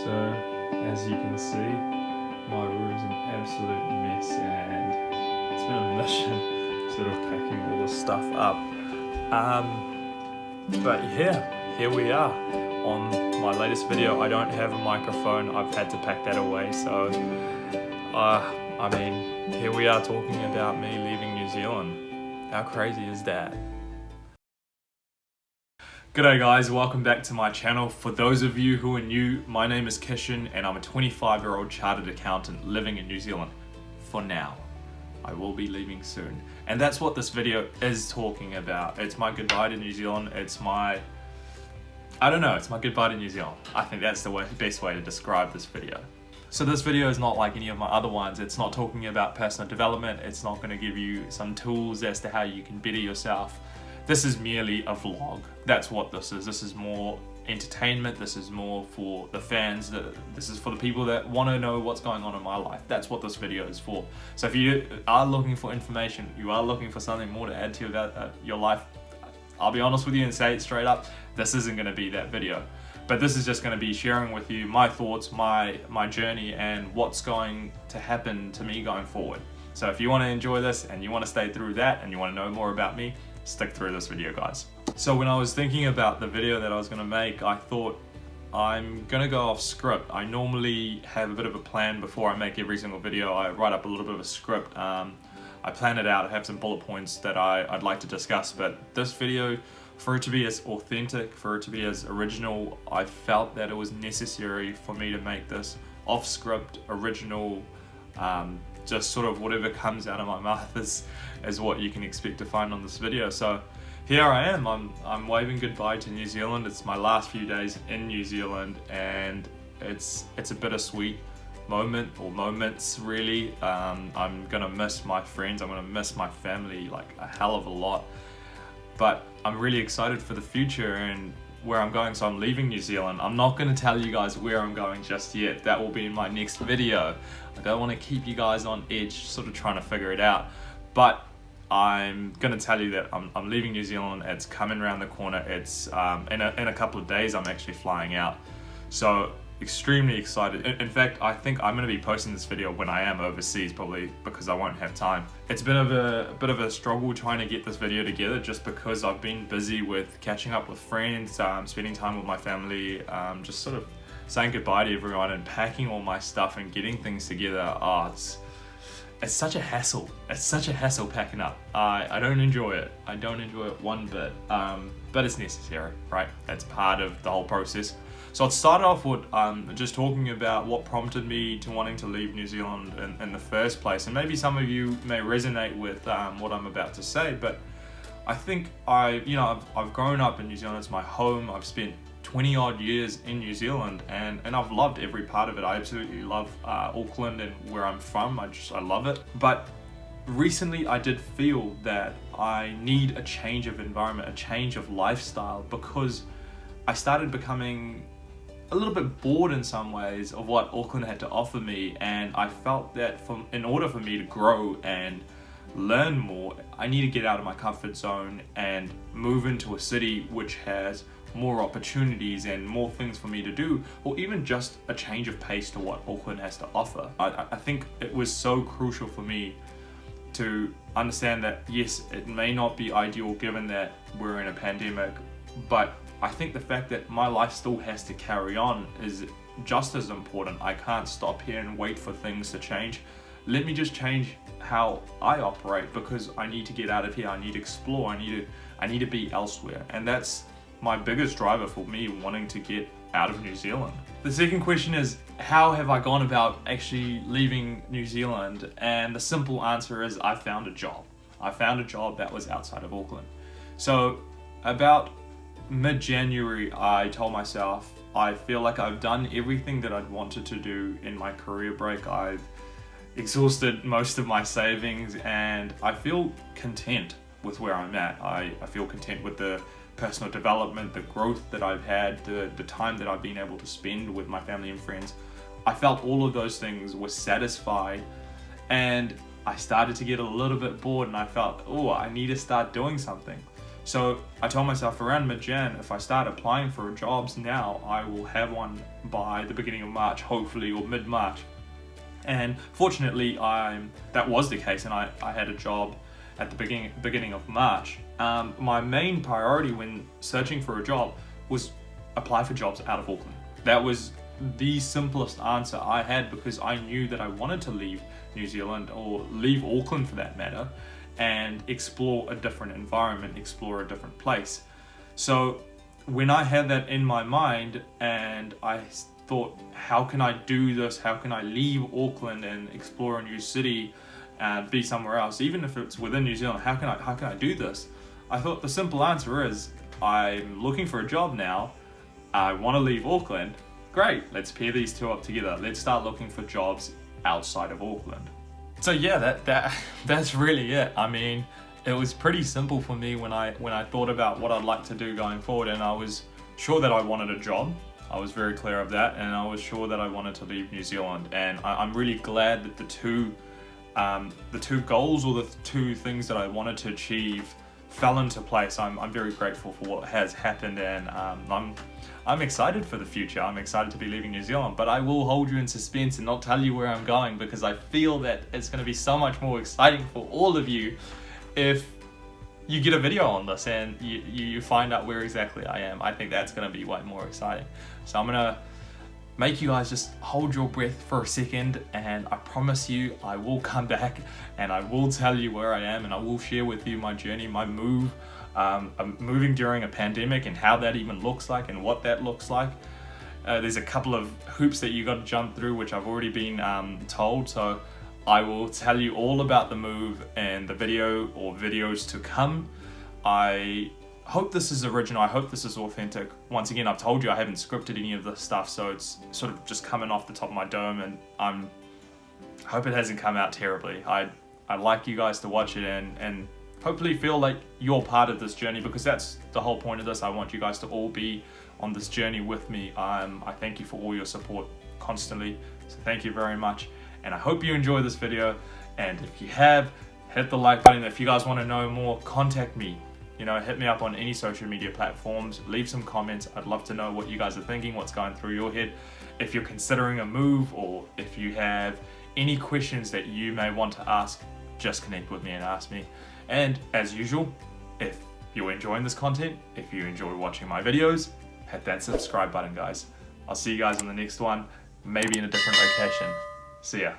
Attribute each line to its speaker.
Speaker 1: So, as you can see, my room's an absolute mess and it's been a mission sort of packing all this stuff up. But yeah, here we are on my latest video. I don't have a microphone, I've had to pack that away, so here we are talking about me leaving New Zealand. How crazy is that? G'day guys, welcome back to my channel. For those of you who are new, my name is Kishan and I'm a 25-year-old chartered accountant living in New Zealand. For now. I will be leaving soon. And that's what this video is talking about. It's my goodbye to New Zealand. It's my goodbye to New Zealand. I think that's the best way to describe this video. So this video is not like any of my other ones. It's not talking about personal development. It's not going to give you some tools as to how you can better yourself. This is merely a vlog. That's what this is. This is more entertainment. This is more for the fans. This is for the people that want to know what's going on in my life. That's what this video is for. So if you are looking for information, you are looking for something more to add to your life, I'll be honest with you and say it straight up, this isn't going to be that video. But this is just going to be sharing with you my thoughts, my journey, and what's going to happen to me going forward. So if you want to enjoy this and you want to stay through that and you want to know more about me, stick through this video, guys. So when I was thinking about the video that I was going to make, I thought I'm going to go off script. I normally have a bit of a plan before I make every single video. I write up a little bit of a script. I plan it out. I have some bullet points that I'd like to discuss, but this video, for it to be as authentic, for it to be as original, I felt that it was necessary for me to make this off script, original, just sort of whatever comes out of my mouth is what you can expect to find on this video. So here I am, I'm waving goodbye to New Zealand. It's my last few days in New Zealand and it's a bittersweet moment, or moments really. I'm gonna miss my friends, I'm gonna miss my family like a hell of a lot, but I'm really excited for the future and where I'm going. So I'm leaving New Zealand. I'm not going to tell you guys where I'm going just yet. That will be in my next video. I don't want to keep you guys on edge sort of trying to figure it out, but I'm going to tell you that I'm leaving New Zealand. It's coming around the corner. It's in a couple of days I'm actually flying out, so extremely excited. In fact, I think I'm going to be posting this video when I am overseas, probably because I won't have time. It's been a bit of a struggle trying to get this video together just because I've been busy with catching up with friends, spending time with my family, just sort of saying goodbye to everyone and packing all my stuff and getting things together. It's such a hassle. It's such a hassle packing up. I don't enjoy it. I don't enjoy it one bit, but it's necessary, right? It's part of the whole process. So I'd start off with just talking about what prompted me to wanting to leave New Zealand in the first place. And maybe some of you may resonate with what I'm about to say, but I think I've grown up in New Zealand. It's my home. I've spent 20 odd years in New Zealand and I've loved every part of it. I absolutely love Auckland and where I'm from. I love it. But recently I did feel that I need a change of environment, a change of lifestyle, because I started becoming a little bit bored in some ways of what Auckland had to offer me, and I felt that in order for me to grow and learn more, I need to get out of my comfort zone and move into a city which has more opportunities and more things for me to do, or even just a change of pace to what Auckland has to offer. I think it was so crucial for me to understand that yes, it may not be ideal given that we're in a pandemic, but I think the fact that my life still has to carry on is just as important. I can't stop here and wait for things to change. Let me just change how I operate, because I need to get out of here. I need to explore. I need to be elsewhere. And that's my biggest driver for me wanting to get out of New Zealand. The second question is, how have I gone about actually leaving New Zealand? And the simple answer is I found a job. I found a job that was outside of Auckland. So about mid-January, I told myself, I feel like I've done everything that I'd wanted to do in my career break. I've exhausted most of my savings and I feel content with where I'm at. I feel content with the personal development, the growth that I've had, the time that I've been able to spend with my family and friends. I felt all of those things were satisfied, and I started to get a little bit bored and I felt, oh, I need to start doing something. So I told myself around mid-Jan, if I start applying for jobs now, I will have one by the beginning of March, hopefully, or mid-March. And fortunately, that was the case, and I had a job at the beginning of March. My main priority when searching for a job was apply for jobs out of Auckland. That was the simplest answer I had, because I knew that I wanted to leave New Zealand, or leave Auckland for that matter, and explore a different environment, explore a different place. So when I had that in my mind and I thought, how can I do this? How can I leave Auckland and explore a new city and be somewhere else, even if it's within New Zealand? How can I do this? I thought the simple answer is, I'm looking for a job now. I want to leave Auckland. Great, let's pair these two up together. Let's start looking for jobs outside of Auckland. So yeah, that's really it. I mean, it was pretty simple for me when I thought about what I'd like to do going forward, and I was sure that I wanted a job. I was very clear of that, and I was sure that I wanted to leave New Zealand. And I'm really glad that the two goals, or the two things that I wanted to achieve, fell into place. I'm very grateful for what has happened, and I'm excited for the future. I'm excited to be leaving New Zealand, but I will hold you in suspense and not tell you where I'm going, because I feel that it's going to be so much more exciting for all of you if you get a video on this and you find out where exactly I am. I think that's going to be way more exciting. So I'm going to make you guys just hold your breath for a second, and I promise you I will come back and I will tell you where I am, and I will share with you my journey, my move. I'm moving during a pandemic, and how that even looks like and what that looks like. There's a couple of hoops that you got to jump through, which I've already been told, so I will tell you all about the move and the video or videos to come. I hope this is original. I hope this is authentic. Once again, I've told you I haven't scripted any of this stuff, so it's sort of just coming off the top of my dome, and I hope it hasn't come out terribly. I'd like you guys to watch it and hopefully feel like you're part of this journey, because that's the whole point of this. I want you guys to all be on this journey with me. I thank you for all your support constantly, so thank you very much, and I hope you enjoy this video. And if you have, hit the like button. If you guys want to know more, contact me. Hit me up on any social media platforms, leave some comments. I'd love to know what you guys are thinking, what's going through your head. If you're considering a move, or if you have any questions that you may want to ask, just connect with me and ask me. And as usual, if you're enjoying this content, if you enjoy watching my videos, hit that subscribe button, guys. I'll see you guys on the next one, maybe in a different location. See ya.